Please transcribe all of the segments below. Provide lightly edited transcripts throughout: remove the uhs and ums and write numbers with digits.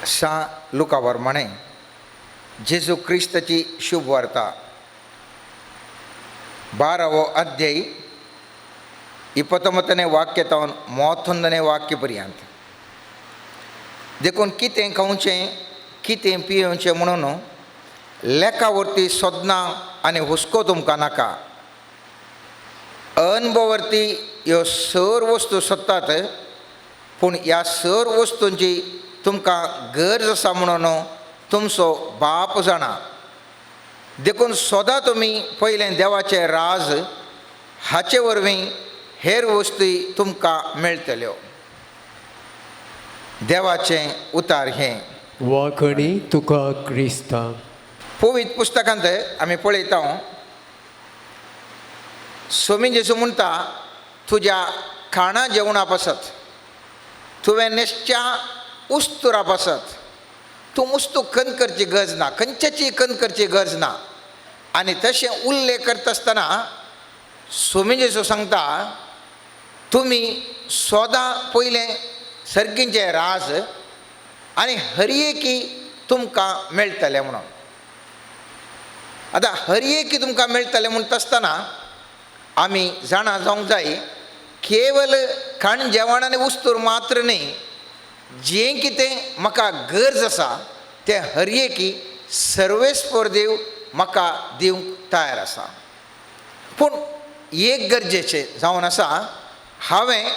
सा लुकावर म्हणे जेजू क्रिस्ताची शुभ वार्ता 12వ अध्याय 29ನೇ वाक्यातून 31ನೇ वाक्यापर्यंत देखून कितें खावचें कितें पियोवचें म्हणून लेखावरती सोदना आनी हुस्को तुमकां नाका. अनुभवावरती ह्यो सर वस्तू सोदतात, पूण ह्या सर वस्तूंची तुमकां गरज आसा म्हणून तुमचो बाप जाणा. देखून सोदा तुमी पयलें देवाचें राज, हाचे वरवीं हेर वस्तू तुमकां मेळटल्यो. देवाचें उतार हें. वाखणी तुका क्रिस्ता. पवित्र पुस्तकांत आमी पळयता स्वामी जेजू म्हणटा तुज्या खाणा जेवणा पासत तुवें न्हेसच्या उस्तुरा पासत तूं उस्तू खंत करची गरज ना, खंयच्याची खंत करची गरज ना. आनी तशें उल्लेख करता आसतना स्वामी जेजू सांगता तुमी सोदा पयलें सर्गींचें राज आनी हरएकी तुमकां मेळटलें म्हणून. आतां हरएकी तुमकां मेळटलें म्हणटा आसतना आमी जाणा जावंक जाय केवल खाण जेवण आनी उस्तूर मात्र न्ही, जें कितें म्हाका गरज आसा तें हरएकी सर्वेस्पर देव म्हाका दिवंक तयार आसा. पूण एक गरजेचें जावन आसा, हांवें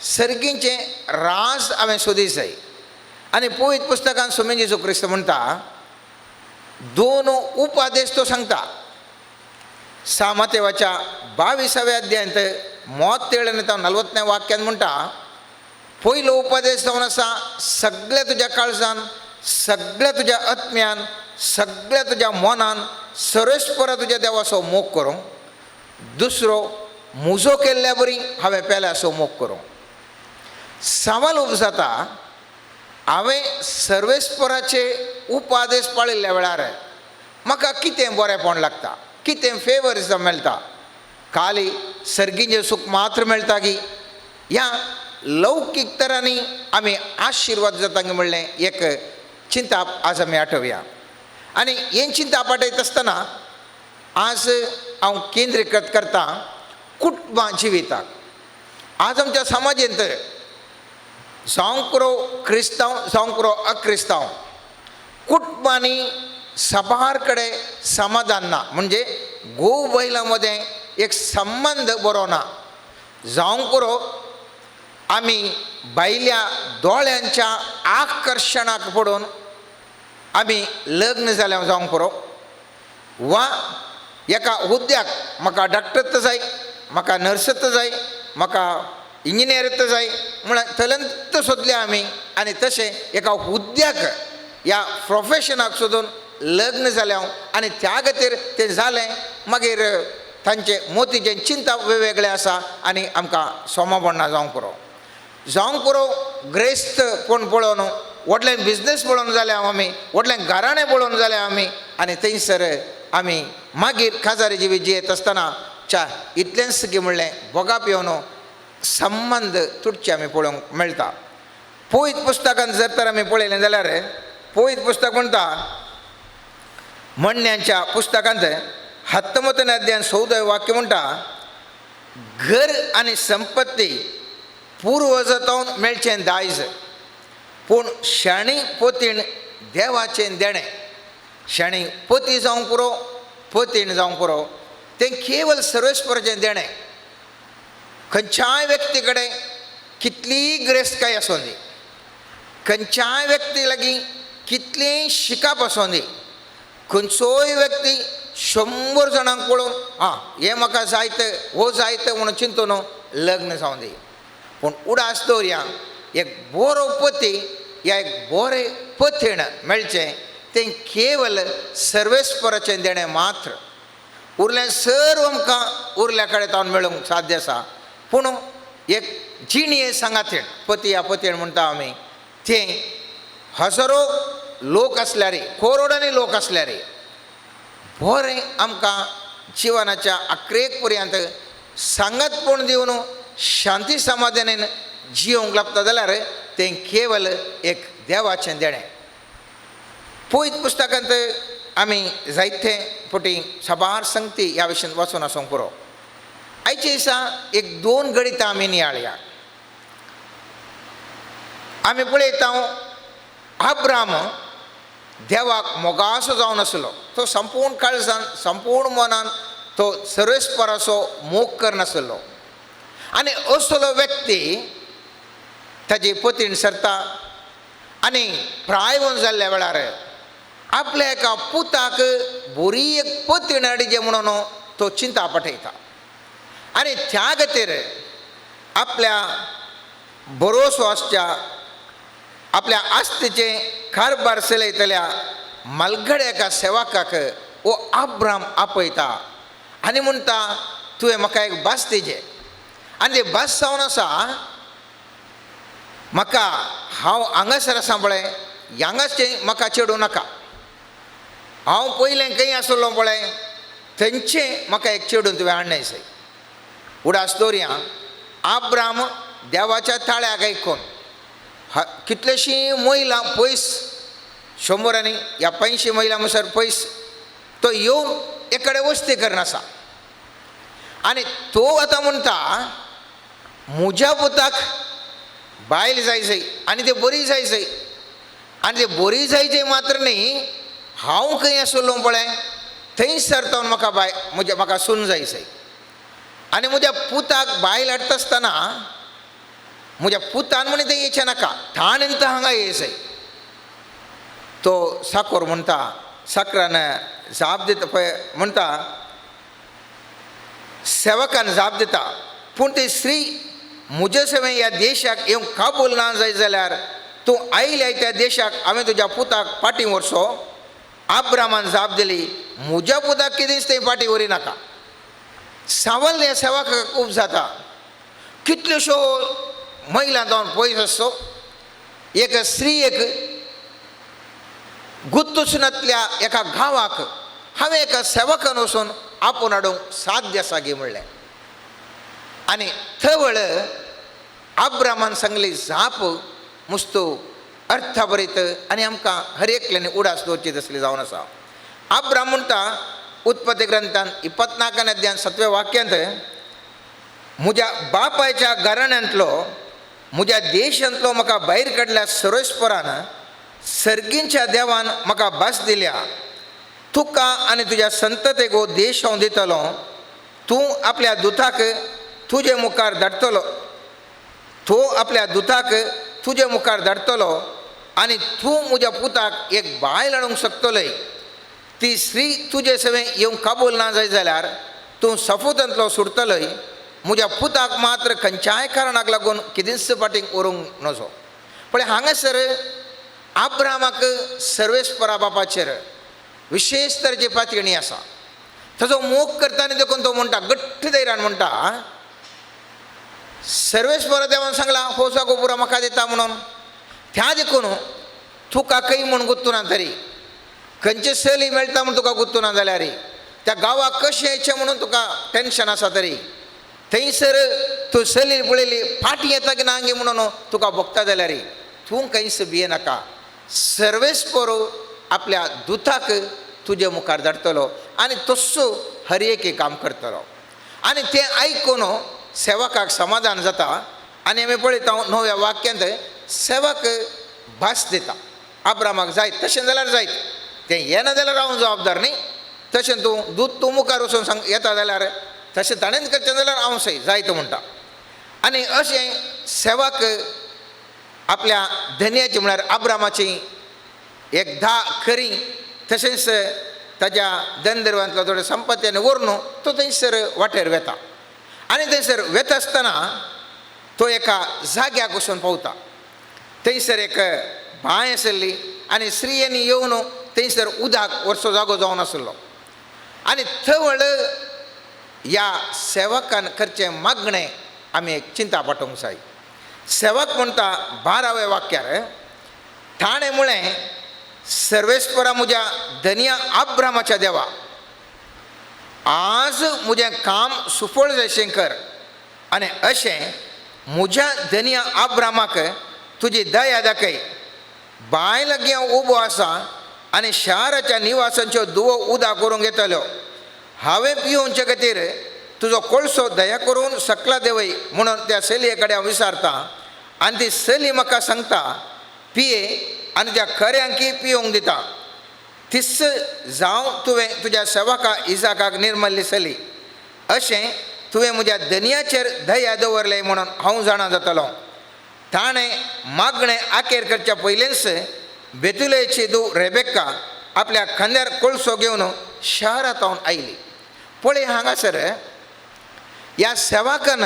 सर्गींचें राज हांवें सोदी जाय. आनी पवित्र पुस्तकांत स्वामी जेजू क्रिस्त म्हणटा 2 उपादेश तो सांगता. सामातेवाच्या 22व्या अध्यायांत 37 ते 40 वाक्यान म्हणटा पयलो उपदेश जावन आसा सगळ्या तुज्या काळजान, सगळ्या तुज्या आत्म्यान, सगळ्या तुज्या मनान सर्वेस्परा तुज्या देवाचो मोग करूंक. दुसरो मुजो केल्ल्या बरी हांवें पेल्याचो मोग करूंक. सवाल जाता हांवें सर्वेस्पराचे उपादेश पाळिल्ल्या वेळार म्हाका कितें बरेंपण लागता, कितें फेवरिजम मेळटा. खाली सर्गींचें सूख मात्र मेळटा की ह्या लौकीक तरांनी आमी आशिर्वाद जाता म्हणलें एक चिंता आज आमी आठवया. आनी हें चिंता पाठयता आसतना आज हांव केंद्रीकृत करता कुटुंबा जिविताक. आज आमच्या समाजांत जावं करो क्रिस्तांव जावं करो अक्रिस्तांव कुटुंबांनी सबार कडेन समाधान ना. म्हणजे घोव बैलां मदें एक संबंध बरो ना. जावं करो आमी बायल्या दोळ्यांच्या आकर्शणाक पडून आमी लग्न जाल्या जावं करो, वा एका हुद्द्याक म्हाका डॉक्टर जाय, म्हाका नर्सत जाय, म्हाका इंजिनियर जाय म्हण तलंत सोदले आमी. आनी तशें एका हुद्द्याक ह्या प्रोफेशनाक सोदून लग्न जाल्या आनी त्या खातीर तें जालें. मागीर तांचे मोतीचें चिंता वेगवेगळे आसा आनी आमकां सोमापण्णा जावं करो ग्रेस्त कोण पळोवन व्हडल्यान बिजनेस पळोवन जाल्या आमी, व्हडल्यान घराणें पळोवन जाल्या आमी. आनी थंयसर आमी मागीर काजारी जिवीत जियेत आसतना इतलेंच की म्हणलें बोगाप येवन संबंध तुटचे आमी पळोवंक मेळटा. पवित्र पुस्तकांत जर तर आमी पळयलें जाल्यार पवित्र पुस्तक म्हणटा म्हणण्यांच्या पुस्तकांत 19 अध्यायान 14 वाक्य म्हणटा घर आनी संपत्ती पूर्वजतावन मेळचें दायज, पूण शाणी पोतीण देवाचें देणें. शाणी पोती जावं पुरो, पोतीण जावं पुरो, तें केवल सर्वेस्पराचें देणें. खंयच्याय व्यक्ती कडेन कितलीय ग्रेस्तकाय आसूं दी, खंयच्याय व्यक्ती लागीं कितलीय शिकाप आसूं दी, खंयचोय व्यक्ती 100 जाणांक पळोवन हें म्हाका जायत हो जायत म्हणून चिंतून लग्न जावं दी. पूण उडास दवरया एक बरो पती या एक बरें पतीण मेळचें तें केवल सर्वेस्पराचें देणें मात्र. उरलें सर्व आमकां उरल्या कडेन तावन मेळूंक साध्य आसा. पूण एक जिणये सांगातीण पती या पतीण म्हणटा आमी, तें हजारो लोक आसल्यार, करोडांनी लोक आसल्यार बरें आमकां जिवनाच्या आख्रेक पर्यंत सांगतपण दिवन शांती समाधानान जियोंक लागता जाल्यार तें केवल एक देवाचें देणें. पोयत पुस्तकांत आमी जायते फावटी साबार संगती ह्या विशयान वाचून आसूंक पुरो. आयच्या दिसा एक 2 गणितां आमी नियाळया. आमी पळयता अब्राम देवाक मोगासो जावन आसलो. तो संपूर्ण काळजान संपूर्ण मनान तो सर्वेस्पराचो मोग करनासलो. आनी असलो व्यक्ती ताजे पतीन सरता आनी प्रायवन जाल्ल्या वेळार आपल्या एका पुताक बरी एक पतीण हाडिजे म्हणून तो चिंता पठयता. आनी त्या खातीर आपल्या भरोसो आसच्या आपल्या आस्तीचे कारभार चलयतल्या मलगड्या एका सेवकाक वो अब्राम आपयता आनी म्हणटा तुवें म्हाका एक भास दिजे. आनी ते भास जावन आसा म्हाका हांव हांगासर आसा पळय हांगाचे म्हाका चेडूं नाका. हांव पयलें खंय आसलो पळय थंयचें म्हाका एक चेडूं तुवें हाडणें जाय. उडास दवरया अब्राम देवाच्या ताळ्याक आयकून कितलेशीं महिला पयस 100 आनी ह्या 85 महिला म्हणसर पयस तो येवन एक कडेन वस्ती करनासा. आनी तो आतां म्हणटा म्हज्या पुताक बायल जाय आनी ती बरी जाय आनी ती बरी जायचे मात्र न्ही हांव खंय आसलो पळय थंयसर तो म्हाका सून जाय आनी म्हज्या पुताक बायल हाडटा आसतना म्हज्या पुतान म्हणे थंय येवचें नाका ताणें तो हांगा येयसय. तो साकोर म्हणटा साकरान जाप दिता पळय म्हणटा सेवकान जाप दिता पूण ती स्त्री म्हजे सवें ह्या देशाक येवंक काबूल ना जाय जाल्यार तूं आयल्या त्या देशाक हांवें तुज्या पुताक पाटी व्हरचो. अब्रामान जाप दिली म्हज्या पुताक कितेंच थंय पाटी व्हरी नाका. सावल ह्या सेवकाक खूब जाता. कितल्योश्यो महिला जावन पयस आसतो एक स्त्री एक गुत्तुसनांतल्या एका गांवाक हांवें एका सेवकान वचून आपूण हाडूंक साध्य आसा गे म्हणलें. आनी थवळ अब्रामान सांगली जाप मुस्तो अर्थभरीत आनी आमकां हर एकल्यानी उडास दवरची तसली जावन आसा. अब्राम म्हणटा उत्पत्ती ग्रंथान 24 अध्यायान 7वें वाक्यांत म्हज्या बापायच्या घराण्यांतलो म्हज्या देशांतलो म्हाका भायर काडल्या सर्वेस्परान सर्गींच्या देवान म्हाका भास दिल्या. तुका आनी तुज्या संततेक हो देश हांव दितलो. तूं आपल्या दुताक तुजे मुखार धाडटलो. तूं आपल्या दुताक तुजे मुखार धाडटलो आनी तूं म्हज्या पुताक एक बायल हाडूंक शकतलय. ती स्त्री तुजे सवें येवंक काबूल ना जाय जाल्यार तूं सफुतांतलो सुटतलय. म्हज्या पुताक मात्र खंयच्याय कारणाक लागून कितेंच फाटींक व्हरूंक नजो. पण हांगासर अब्रामाक सर्वेस्परा बापाचेर विशेष तरेची पातळणी आसा. ताजो मोग करताना देखून तो म्हणटा गट्ट धैर्यान म्हणटा सर्वेस्परा देवान सांगला हो जागो पुरो म्हाका दिता म्हणून. त्या देखून तुका खंय म्हूण गुत्तू ना तरी खंयचे सली मेळटा म्हूण तुका गुत्तू ना जाल्यार त्या गांवाक कशें येचें म्हणून तुका टेन्शन आसा तरी थंयसर तूं सली पळयली फाटी येता की ना गे म्हणून तुका भोगता जाल्यार तूं खंयच भियेनाका. सर्वेस्परो आपल्या दुताक तुजे मुखार धाडटलो आनी तस्सो हर एक काम करतलो. आनी तें आयकून सेवकाक समाधान जाता. आनी आमी पळयता 9व्या वाक्यांत सेवक भास दिता अब्रामाक जायत तशें जाल्यार जायत तें येना जाल्यार हांव जबाबदार न्ही. तशें तूं मुखार वचून सांग येता जाल्यार तशें ताणेंच करचें जाल्यार हांव सय जायत म्हणटा. आनी अशें सेवक आपल्या धन्याची म्हळ्यार अब्रामाची एक 10 खरी तशेंच ताच्या धनदर्वांतलो थोडे संपत्तीने व्हरून तो थंयसर वाटेर वेता. आनी थंयसर वेता आसतना तो एका जाग्याक वचून पावता. थंयसर एक बांय आसली आनी स्त्रियांनी येवन थंयसर उदक व्हरचो जागो जावन आसलो. आनी थवळ ह्या सेवकान करचें मागणें आमी एक चिंता पटोवंक जाय. सेवक म्हणटा 12व्या वाक्यार ताणें म्हळें सर्वेस्परा म्हज्या धन्या अब्रामाच्या देवा आज म्हजें काम सुफळ जशें कर आनी अशें म्हज्या धन्या अब्रामाक तुजी दया दाखय. बायल लागीं हांव उबो आसा आनी शाराच्या निवासांच्यो दुवो उदा करूंक येतल्यो. हांवें पिवोवचे खातीर तुजो कोळसो दया करून सकला देवय म्हणून त्या चलये कडेन हांव विचारता. आनी ती चली म्हाका सांगता पिये आनी त्या खऱ्यांकी पिवंक दिता. तिस्स जावं तुवें तुज्या सेवका इजाकाक निर्मल्ली चली. अशें तुवें म्हज्या धनयाचेर दया दवरलें म्हणून हांव जाणा जातलों. ताणें मागणें आखेर करच्या पयलींच बेतुलेची धूव रेबेक्का आपल्या खांद्यार कोळसो घेवन शारांत आयली. पळय हांगासर ह्या सेवकान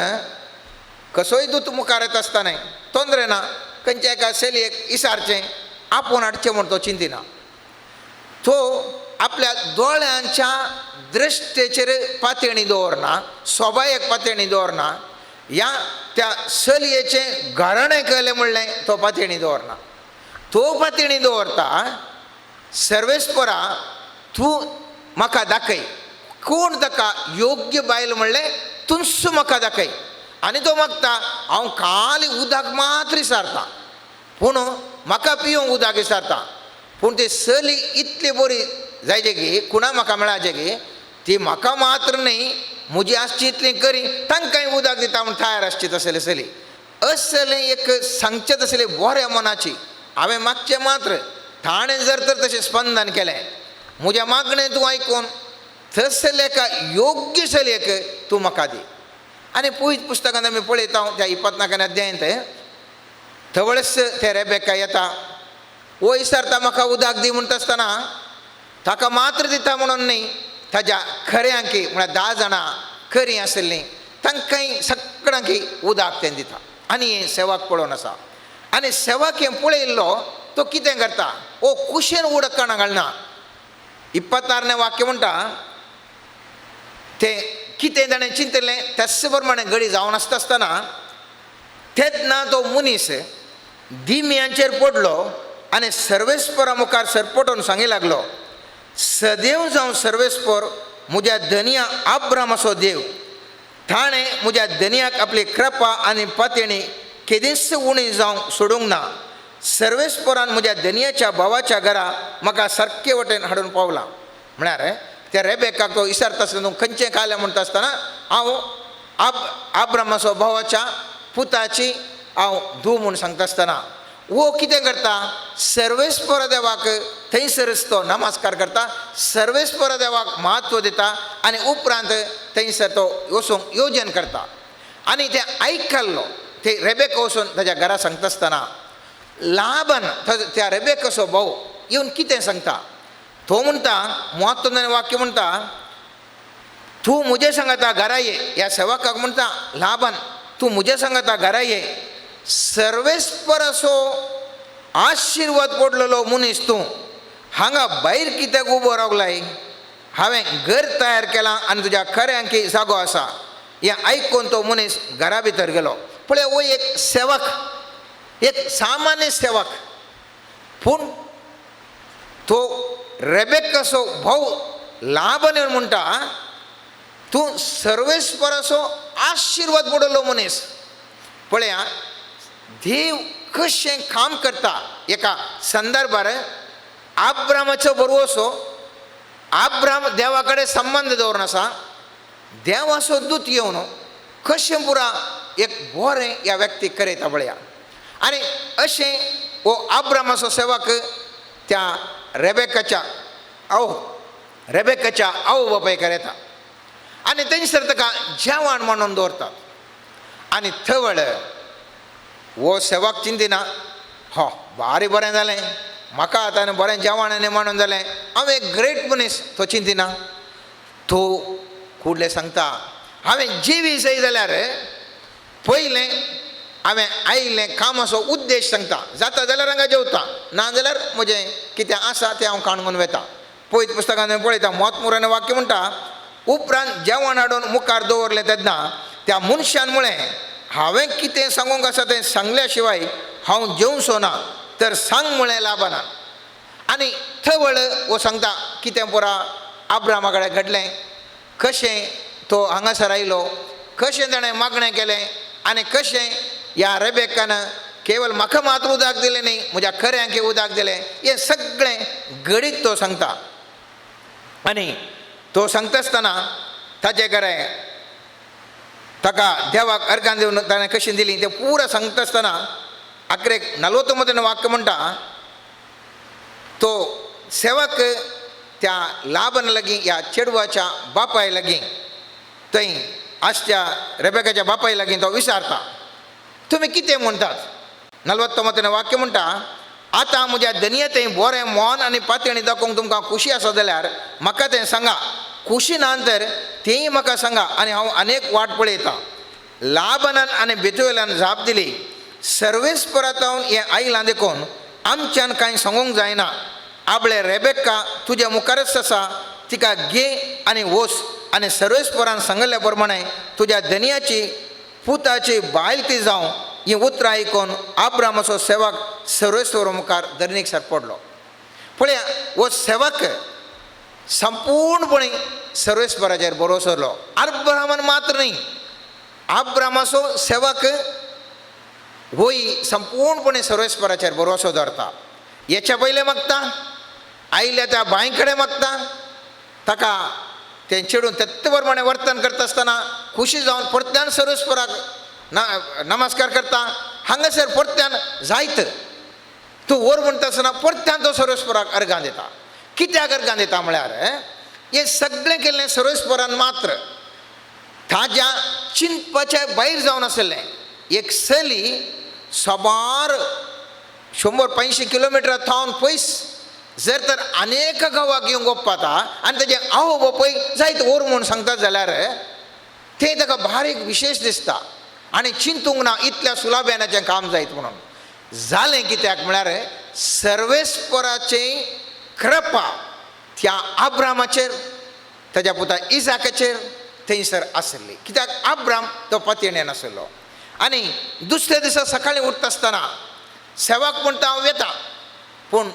कसोय दूत मुखार येता आसतना तोंदरे ना, खंयच्या एका चलयेक इसारचें आपूण हाडचें म्हूण तो चिंतिना. तो आपल्या दोळ्यांच्या दृश्टेचेर पातयणी दवरना, सोबायेक पातयणी दवरना, ह्या त्या चलयेचें घराणें केलें म्हणलें तो पातयणी दवरना. तो पातयणी दवरता सर्वेस्परा तूं म्हाका दाखय कोण ताका योग्य बायल म्हणलें तूंच म्हाका दाखय. आनी तो मागता हांव खाली उदक मात्र विचारता पूण म्हाका पिवंक उदक विचारता. पूण ती चली इतली बरी जायचे गी कुणा म्हाका मेळाचे गी ती म्हाका मात्र न्ही म्हजी आसची इतली करी तांकांय उदक दिता म्हूण तयार आसची तसले चली. असलें एक सांगचें तसलें बऱ्या मनाची. हांवें मागचें मात्र ताणें जर तर तशें स्पंदन केलें म्हज्या मागणें तूं आयकून तसले एका योग्य चलयेक तूं म्हाका दी. आनी पयत पुस्तकांत आमी पळयता त्या 24 अध्यायांत थवळस ते रेबेक्का येता. वो विचारता म्हाका उदक दी म्हणटा आसतना ताका मात्र दिता म्हणून न्ही ताज्या खऱ्यांकी म्हळ्यार 10 जाणां खरीं आसलीं तांकांय सगळ्यांकी उदक तें दिता. आनी हें सेवाक पळोवन आसा. आनी सेवाक हें पळयल्लो तो कितें करता ओ कुशेन उदक काणा घालना. 26 वाक्य म्हणटा तें कितें ताणें चिंतलें त्याच प्रमाणे घडी जावन आसतना तेन्ना तो मनीस दिम्यांचेर पडलो आनी सर्वेस्परा मुखार सरपटून सांगूंक लागलो सदैव जावं सर्वेस्पर म्हज्या धनया आब्रामाचो देव ताणें म्हज्या धनयाक आपली कृपा आनी पातयणी केदींच उणी जावंक सोडूंक ना. सर्वेस्परान म्हज्या धनयाच्या भावाच्या घरा म्हाका सारके वटेन हाडून पावला. म्हळ्यार त्या रेबेक्काक तो विचारता आसतना तूं खंयचें खालें म्हणटा आसतना हांव आब्रामाचो भावाच्या पुताची हांव धूव म्हूण सांगता आसतना वो कितें करता सर्वेस्पर देवाक थंयसरच तो नमस्कार करता. सर्वेस्पर देवाक म्हत्व दिता आनी उपरांत थंयसर तो वचूंक येवजन करता. आनी तें आयकल्लो ते रेबेक्का वचून ताज्या घरा सांगता आसतना लाबान त्या रेबेक्काचो भाव येवन कितें सांगता तो म्हणटा 33 वाक्य म्हणटा तूं म्हजे सांगाता घरा ये. ह्या सेवकाक म्हणटा लाबान तूं म्हजे सांगाता घरा ये. सर्वेस्पराचो आशिर्वाद पडलेलो मनीस तूं हांगा भायर कित्याक उबो रावलाय. हांवें घर तयार केलां आनी तुज्या खऱ्यांकी जागो आसा. हें आयकून तो मनीस घरा भितर गेलो. पळय वो एक सेवक एक सामान्य सेवक पूण तो रेबेक्काचो भाव लाबान येवन म्हणटा तूं सर्वेस्पराचो आशिर्वाद पडलो मनीस. पळया देव कशें काम करता. एका संदर्भार आब्रामाचो बरोवसो आब्राम देवा कडेन संबंध दवरून आसा. देवाचो दूत येवन कशें पुरा एक बरें ह्या व्यक्तीक करयता पळया. आनी अशें हो आब्रामाचो सेवक त्या रेबेक्काच्या आवय बापायकार येता आनी थंयसर ताका जेवण मांडून दवरतात. आनी थवळ वो सेवक चिंतिना हो भारी बरें जालें म्हाका आतां बरें जेवण आनी मांडून जालें हांव एक ग्रेट मनीस तो चिंतिना. तो फुडलें सांगता हांवें जिवी जाय जाल्यार पयलें हांवें आयिल्लें कामाचो उद्देश सांगता. जाता जाल्यार हांगा जेवता ना जाल्यार म्हजें कितें आसा तें हांव काणून वेता. पयत पुस्तकांत पळयता 33 वाक्य म्हणटा उपरांत जेवण हाडून मुखार दवरलें तेन्ना त्या मनशान म्हळें हांवें कितें सांगूंक आसा तें सांगल्या शिवाय हांव जेवचो ना तर सांग म्हळें लाबानान. आनी थवळ वो सांगता कितें पुरा आब्रामा कडेन घडलें कशें तो हांगासर आयलो कशें ताणें मागणें केलें आनी कशें ह्या रेबेक्कान केवळ म्हाका मात्र उदाक दिलें न्ही, म्हज्या खऱ्यांक उदाक दिलें, हें सगळें घडीत तो सांगता. आनी तो सांगता आसतना ताचे खरें ताका देवाक अर्गां दिवन ताणें कशी दिली तें पुरो सांगता आसतना आखरेक 49 वाक्य म्हणटा, तो सेवक त्या लाबन लागीं ह्या चेडवाच्या बापाय लागीं थंय आसच्या रेबेकाच्या बापाय लागीं तो विचारता, तुमी कितें म्हणटात. 49 वाक्य म्हणटा, आतां म्हज्या दनयेंत बरें मोन आनी पातळी दाखोवंक तुमकां खुशी आसा जाल्यार म्हाका तें सांगा. खुशी ना तर तेंय म्हाका सांगा आनी हांव अनेक वाट पळयतां. लाबानान आनी बेतुएलान जाप दिली, सर्वेस्परांतावन हें आयलां देखून आमच्यान कांय सांगूंक जायना. आपले रेबेक्का तुज्या मुखारच आसा, तिका घे आनी वच. आनी सर्वेस्परान सांगल्या प्रमाणे तुज्या दनयाची पुताची बायल ती जावं. ही उतरां आयकून आब्रामाचो सेवक सर्वेस्परा मुखार धरणीक पडलो. पळया, हो सेवक संपूर्णपणे सर्वेस्पराचेर भरोसो दवरलो. आब्रामान मात्र न्ही, आब्रामाचो सेवक होय संपूर्णपणे सर्वेस्पराचेर भरोसो दवरता. हेच्या पयलें मागता, आयल्या त्या बांय कडेन मागता, ताका तें चेडून तेत्ते प्रमाणे वर्तन करता आसतना खुशी जावन परत्यान सर्वेस्पराक नमस्कार करता. हांगासर परत्यान जायत तूं वर म्हणटा आसतना परत्यान तो सर्वेस्पराक अर्गां दिता. कित्याक अर्गां दिता म्हळ्यार हें सगळें केल्लें सर्वेस्परान मात्र ताज्या चिंतपाचे भायर जावन आसलें. एक चली सोबार 100-150 किलोमिटर थावन पयस जर तर अनेक गांवाक घेवंक वचपाता आनी तेजे आवय बापूय जायत ओर म्हूण सांगतात जाल्यार तें ताका बारीक विशेश दिसता आनी चिंतूंक ना इतल्या सुलाभ्यानाचें काम जायत म्हणून. जालें कित्याक म्हळ्यार सर्वेस्पराचें कृपा त्या आब्रामाचेर, ताज्या पुता इजाकाचेर थंयसर आसली. कित्याक आब्राम तो पतिणेन आसलो. आनी दुसऱ्या दिसा सकाळीं उठता आसतना सेवक म्हणटा हांव येता, पूण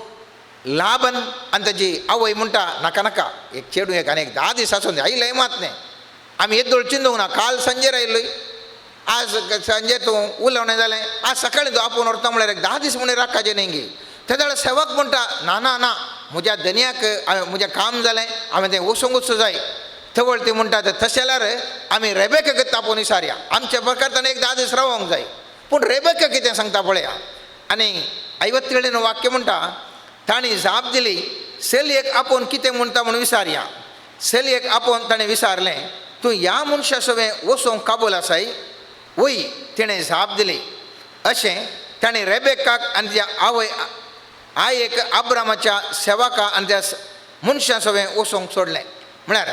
लाबन आनी ताजी आवय म्हणटा नाका नाका, एक चेडूं एक आनी एक 10 दीस आसून दी, आयलें मात न्ही, आमी येद्दोळ चिंतूंक ना. काल सांजेर आयलोय, आज सांजे तूं उलवणें जालें, आज सकाळीं तूं आपूण व्हरता म्हळ्यार एक 10 दीस म्हणे राखाचें न्ही गे. तेद्या वेळार सेवक म्हणटा ना ना ना, म्हज्या दनयाक म्हजें काम जालें, हांवें तें वचोंकूच जाय. थवळ ती म्हणटा तशें जाल्यार आमी रेबेकाक तापोवन विचारया, आमच्या प्रकार ताणें एक 10 दीस रावोंक जाय. पूण रेबेका कितें सांगता पळया. आनी 51 वाक्य म्हणटा, ताणी जाप दिली, सेलयेक आपूण कितें म्हणटा म्हूण विचारया. सेलयेक आपूण ताणें विचारलें, तूं ह्या मनशा सवें वचोंक काबूल आसाय. वय, तिणें जाप दिली. अशें ताणें रेबेकाक आनी त्या आवय आयेक आब्रामाच्या सेवका आनी त्या मनशा सवें वचोंक सोडलें. म्हळ्यार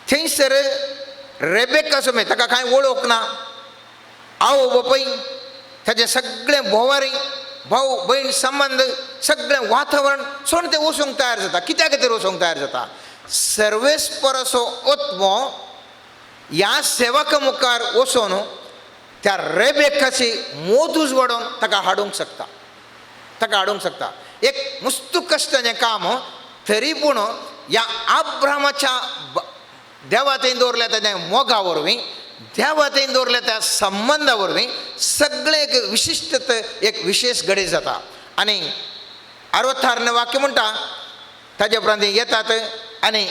थंयसर रेबेका समेत ताका कांय वळख ना, आवय बापूय ताजें सगळें भोवारी भाऊ भयण संबंध सगळें वातावरण सोडून तें वचोंक तयार जाता. कित्या खातीर वचोंक तयार जाता. सर्वेस्पराचो आत्मो ह्या सेवका मुखार वचून त्या रेबेकाची मोत उजवाडून ताका हाडूंक शकता, ताका हाडूंक शकता. एक मस्त कश्टाचें काम, तरी पूण ह्या आब्रामाच्या देवा थंय दवरल्या ताच्या मोगा वरवीं, देवा थंय दवरल्या त्या संबंदा वरवीं सगळें एक विशिश्ट एक विशेश घडी जाता. आनी 66 वाक्य म्हणटा, ताजे उपरांत येतात आनी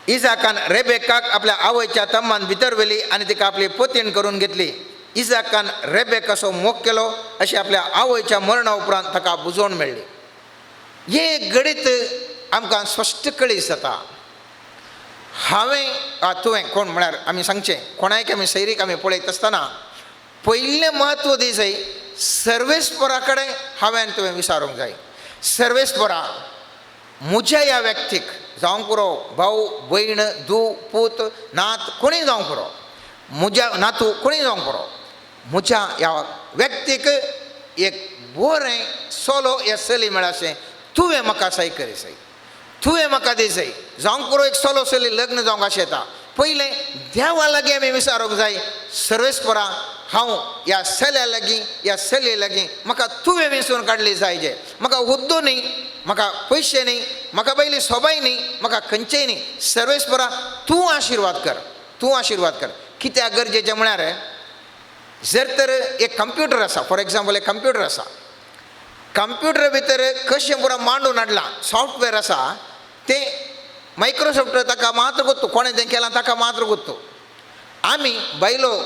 इजाकान रेबेकाक आपल्या आवयच्या तंबान भितर व्हेली आनी तिका आपली पतीण करून घेतली. इजाकान रेबेकाचो मोग केलो अशी आपल्या आवयच्या मरणा उपरांत ताका बुजोवन मेळ्ळी. हे घडीत आमकां स्पश्ट कळीत जाता. तुवें कोण म्हळ्यार आमी सांगचें, कोणायक आमी सैरीक आमी पळयत आसतना पयलें म्हत्व दी जाय सर्वेस्परा कडेन हांवें तुवें विचारूंक जाय. सर्वेस्परा, म्हज्या ह्या व्यक्तीक जावंक पुरो भाऊ भयण धूव पूत नात कोणीय जावंक पुरो, म्हज्या नातू कोणीय जावंक पुरो, म्हज्या ह्या व्यक्तीक एक बरें सोलो हे चली मेळाशें तुवें म्हाका सय करीसय, तुवें म्हाका दिसय. जावंक पुरो एक सोलो चली लग्न जावंक अशें येता. पयलें देवा लागीं आमी विचारूंक जाय, सर्वेस्परा हांव ह्या चल्या लागीं ह्या चलये लागीं म्हाका तुवें वेंचून काडली जायजे. म्हाका हुद्दो न्ही, म्हाका पयशे न्ही, म्हाका पयली सोबाय न्ही, म्हाका खंयचेय न्ही. सर्वेस्परा तूं आशिर्वाद कर, तूं आशिर्वाद कर. कित्याक गरजेचें म्हळ्यार जर तर एक कंप्युटर असा, फॉर एक्झाम्पल एक कंप्युटर असा, कंप्युटर भितर कशें पुरो मांडून हाडला सॉफ्टवेअर असा, ते मायक्रोसॉफ्ट ताका मात्र गोत्तू, कोणें तें केलां ताका मात्र गोत्तू. आमी बायलो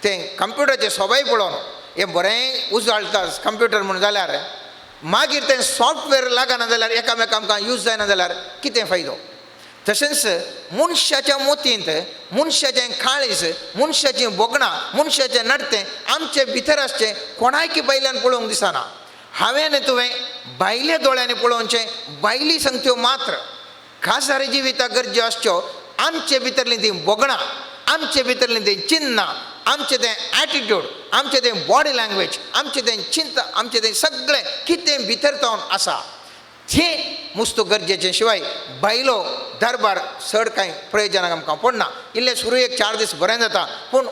तें कंप्युटराचे सोबाय पळोवन हें बरें उजळटा कंप्युटर म्हणून जाल्यार मागीर तें सॉफ्टवेअर लागना जाल्यार एकामेकां आमकां यूज जायना जाल्यार कितें फायदो. तशेंच मनशाच्या मोतींत मनशाचें काळीज, मनशाचीं बोगणां, मनशाचें नडतें आमचे भितर आसचें कोणायकी बायल्यान पळोवंक दिसना. हांवें तुवें बायले दोळ्यांनी पळोवचें, बायली संगत्यो मात्र खासारी जिविता गरज्यो आसच्यो. आमचे भितरलीं तीं बोगणां, आमचे भितरलीं तीं चिन्नां, आमचें तें एटिट्यूड, आमचें तें बॉडी लँग्वेज, आमचें तें चिंता, आमचें तें सगळें कितें भितर जावन आसा तें मुस्तू गरजेचें. शिवाय बायलो दरबार चड कांय प्रयोजनाक आमकां पडना. इल्लें सुरयेक 4 दीस बरें जाता, पूण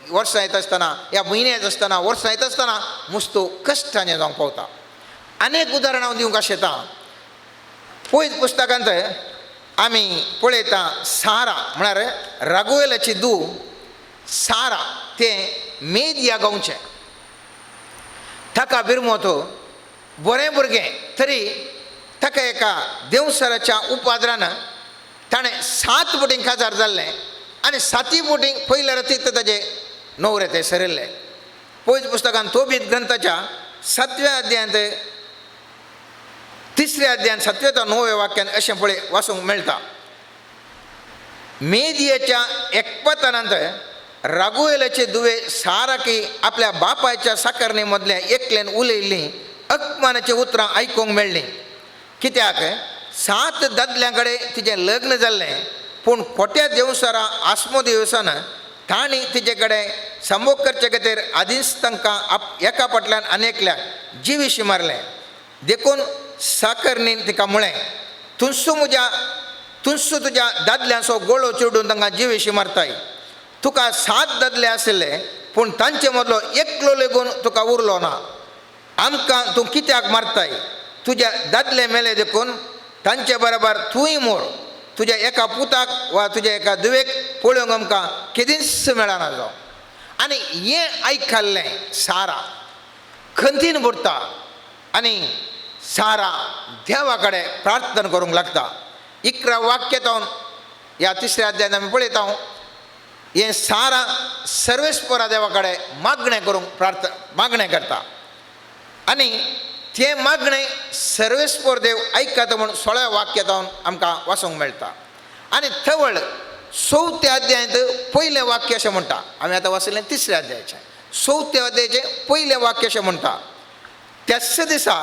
वर्सां येता आसतना या म्हयने येता आसतना वर्सां येता आसतना मुस्तू कश्टाचें जावंक पावता. अनेक उदाहरणां हांव दिवंक शकता. पयत पुस्तकांत आमी पळयता सारा म्हळ्यार रागुएलाची धूव सारा, तें मेद ह्या गांवचें. ताका बिरमोतो बरें भुरगें, तरी ताका एका देवसराच्या उपाद्रान ताणें 7 बोटींक काजार जाल्लें आनी 7 बोटींक पयल्या रातीक ताजे न्हवरे ते सरिल्ले. पयत पुस्तकांत तोबीत ग्रंथाच्या 7व्या अध्यायांत 3ऱ्या अध्यायान 7वें ते 9वें वाक्यान अशें पळय वाचूंक मेळटा. मेदियेच्या एकपतनांत रागुएलाचे दुवे साराकी आपल्या बापायच्या साकरणे मदल्या एकल्यान उलयल्लीं अपमानाची उतरां आयकूंक मेळ्ळीं. कित्याक 7 दादल्यां कडेन तिचें लग्न जाल्लें, पूण खोट्या देवसरा आस्मोदेवसान तांणी तिचे कडेन संभोग करचे खातीर आदींच तांकां एका फाटल्यान आनेकल्याक जिवीशी मारलें. देखून साकरणीन तिका म्हळें, तुजसो तुज्या दादल्यांचो गोळो चिडून तांकां जिवीशी मारताय. तुका 7 दादले आशिल्ले, पूण तांचे मदलो एकलो लेगून तुका उरलो ना. आमकां तूं कित्याक मारताय? तुज्या दादले मेले देखून तांचे बरोबर तूंय मोर. तुज्या एका पुताक वा तुज्या एका दुवेक पळोवंक आमकां केदींच मेळना जावं. आनी हें आयकल्लें सारा खंतीन बुडटा आनी सारा देवा कडेन प्रार्थना करूंक लागता. 11 वाक्यान ह्या 3ऱ्या अध्यायान आमी पळयता हें सारा सर्वेस्परा देवा कडेन मागणें करूंक मागणें करता. आनी तें मागणें सर्वेस्पर देव आयकता म्हूण 16व्या वाक्यान आमकां वाचूंक मेळटा. आनी थवळ 4थ्या अध्यायांत पयलें वाक्य अशें म्हणटा. आमी आतां वाचलें 3ऱ्या अध्यायाचें. 4थ्या अध्यायाचें पयलें वाक्य अशें म्हणटा, त्याच दिसा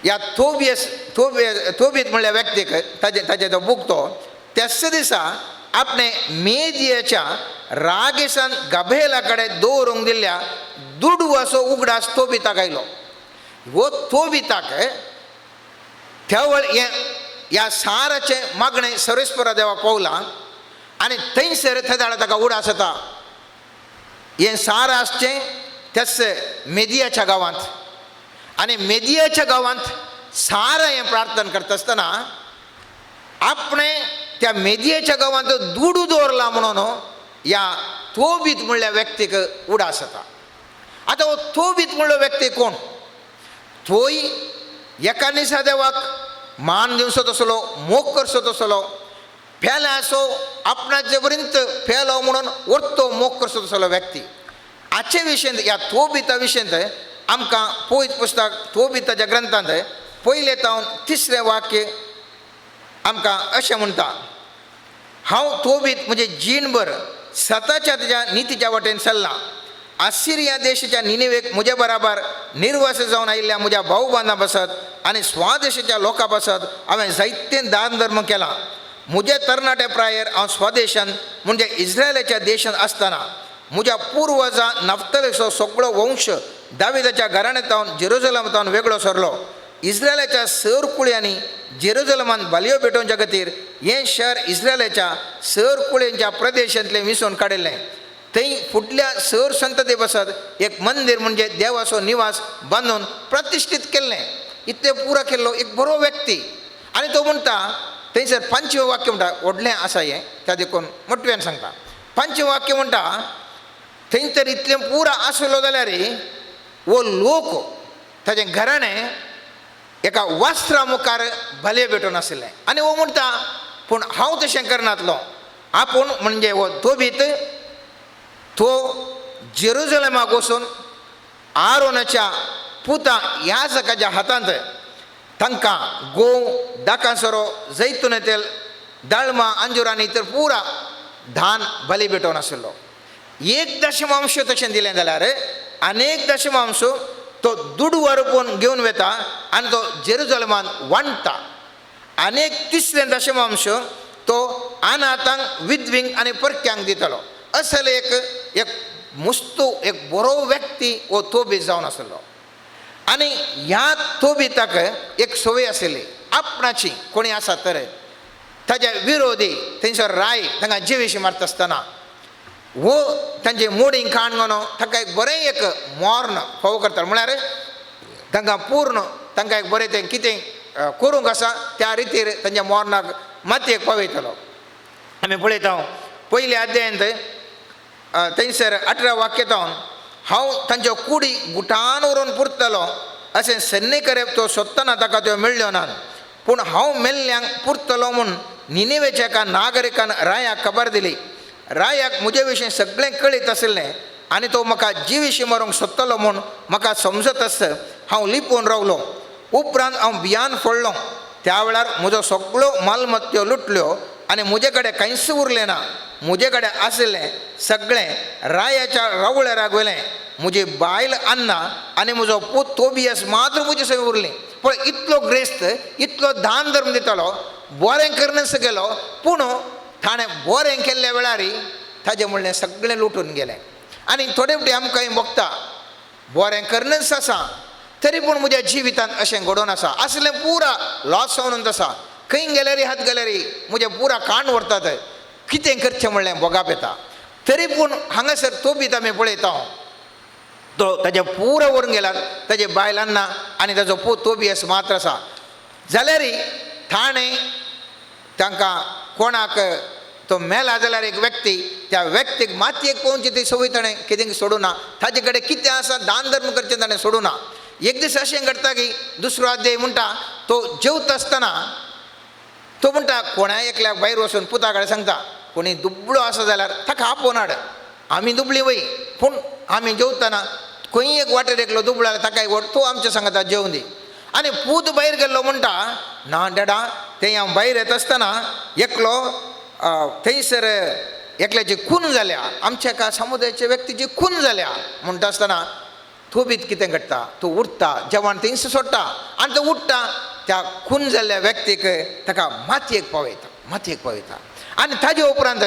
ह्या तोबीत म्हणल्या व्यक्तीक ताजे तो भुगतो त्याच दिसा आपणे मेदियेच्या रागेसान गभेला कडेन दवरूंक दिल्ल्या दुडवाचो उगडास तोबिताक आयलो. हो तोबिताक त्या ह्या साराचे मागणें सर्वेस्परा देवाक पावलां आनी थंयसर थंय ताका उडास येता. हें सारा आसचें त्याच मेदियाच्या गांवांत. आनी मेदियाच्या गांवांत सारा हें प्रार्थना करता आसतना आपणें त्या मेदियाच्या गांवांत दुडू दवरला म्हणून ह्या तोबीत म्हणल्या व्यक्तीक उडास येता. आतां हो तोबीत म्हणलो व्यक्ती कोण? तोय एका दिसा देवाक मान दिवचो तसलो, मोग करचो तसलो, फेला असो आपणाचे पर्यंत फेलो म्हणून वरतो मोग करचो तसलो व्यक्ती. हाचे विशयंत ह्या तोबिता विशयंत आमकां पयत पुस्तक तोबिताच्या ग्रंथांत पयले तावन 3रे वाक्य आमकां अशें म्हणटा, हांव तोबीत म्हणजे जीणभर सताच्या तुज्या नितीच्या वाटेन चल्लां. आसिरिया देशाच्या निनेवेक म्हज्या बराबर निर्वास जावन आयिल्ल्या म्हज्या भाऊ बांदा बसत आनी स्वदेशाच्या लोकां बसत हांवें जायते दान धर्म केला. म्हज्या तरणाट्या प्रायर हांव स्वदेशांत म्हणजे इस्रायलाच्या देशांत आसतना म्हज्या पुर्वजां नफ्तालेचो सगळो वंश दाविदाच्या घराण्यांत जेरुसलेमांत वेगळो सरलो. इस्रायलाच्या सर कुळयांनी जेरुसलेमान बलयो भेटोवच्या खातीर हें शहर इस्रायलाच्या सर कुळयांच्या प्रदेशांतलें विसोन काडिल्लें. थंय फुडल्या सर संतते बसत एक मंदिर म्हणजे देवाचो निवास बांदून प्रतिश्ठीत केल्लें. इतलें पुरो केल्लो एक बरो व्यक्ती. आनी तो म्हणटा थंयसर 5वें वाक्य म्हणटा, व्हडलें आसा हें त्या देखून मोटव्यान सांगता. 5वें वाक्य म्हणटा, थंयसर इतलें पुरा आसलो जाल्यार वो लोक ताजें घराणें एका वस्त्रा मुखार भले भेटून आसलें आनी वो म्हणटा पूण हांव तशें करनातलो आपूण म्हणजे हो तोबीत तो जेरुजलेमाक वचून आरोनाच्या पुता याजकाच्या हातांत तांकां गोव दाकांसरो जैतून तेल दळमां अंजूर आनी इतर पुरा धान बली भेटोवन आसलो 1/10 तशें दिलें जाल्यार अनेक दशमांश तो दुड वरपून घेवन वता आनी तो जेरुजलेमान वांटता अनेक 3/10 तो अनाथांक विधवींक आनी परक्यांक दितलो असले एक मुस्तू एक बरो व्यक्ती वो तोबीत जावन आसलो आनी ह्या तोबिताक एक संवय आसली आपणाची कोणी आसा तर ताजे विरोधी थंयसर राय तांकां जिवेशी मारता आसतना वो तांचे मोडींग काणगोनो ताका एक बरें एक मोर्न फावो करतालो म्हळ्यार तांकां पूर्ण तांकां एक बरें तें कितें करूंक आसा त्या रितीर तांच्या मोर्नाक मातयेक पावयतलो आमी पळयता पयल्या अध्यायांत थंयसर 18 वाक्यांतावन हांव तांच्यो कुडी गुटान व्हरून पुरतलो अशें सन्नीकरेप तो सोदतना ताका त्यो मेळ्ळ्यो नात पूण हांव मेल्ल्यांक पुरतलो म्हूण निनेवेच्या एका नागरिकान रायाक खबर दिली रायाक म्हजे विशीं सगळें कळीत आसलें आनी तो म्हाका जिवीशी मारूंक सोदतलो म्हूण म्हाका समजत आसता हांव लिपोवन रावलो उपरांत हांव भियान पडलो त्या वेळार म्हजो सगळ्यो मालमत्त्यो लुटल्यो आनी म्हजे कडेन कांयच उरलें ना म्हजे कडेन आसलें सगळें रायाच्या रावळेराक व्हेलें म्हजी बायल अन्ना आनी म्हजो पूत तोबियास मात्र म्हजे सगळें उरलीं पण इतलो ग्रेस्त इतलो दान धर्म दितालो बरें करनस गेलो पूण ताणें बरें केल्ल्या वेळार ताजें म्हणलें सगळें लुटून गेलें आनी थोडे फावटी आमकां बगता बरें करनस आसा तरी पूण म्हज्या जिवितांत अशें घडोवन आसा असलें पुरा लॉस जावन आसा खंय गेल्यार हात गेल्यार म्हजें पुरा काण व्हरतात कितें करचें म्हणलें बोगाप येता तरी पूण हांगासर तोबीत आमी पळयता तो ताजे पुरो व्हरून गेल्यात ताजे बायलांना आनी ताजो पूत तोबियास मात्र आसा जाल्यार ताणें तांकां कोणाक तो मेला जाल्यार एक व्यक्ती त्या व्यक्तीक मातयेक पोवची ती संवय ताणें कितें सोडूना ताजे कडेन कितें आसा दान धर्म करचें ताणें सोडूना एक दीस अशें घडटा की दुसरो अध्याय म्हणटा तो जेवता आसतना तो म्हणटा कोणा एकल्याक भायर वचून पुता कडेन सांगता कोणी दुबळो आसा जाल्यार ताका आपोवन हाड आमी दुबळी वय पूण आमी जेवतना खंय एक वाटेर एकलो दुबळो जाल्यार ताकाय व्हर तूं आमच्या सांगाता जेवून दी आनी पूत भायर गेल्लो म्हणटा ना डॅडा तें हांव भायर येता आसतना एकलो थंयसर एकल्याची खून जाल्या आमच्या एका समुदायाच्या व्यक्तीची खून जाल्या म्हणटा आसतना तोबीत कितें घडटा तो उठता जेवण थंयसर सोडटा आनी तो उठटा त्या खून जाल्ल्या व्यक्तीक ताका मातयेक पावयता आनी ताजे उपरांत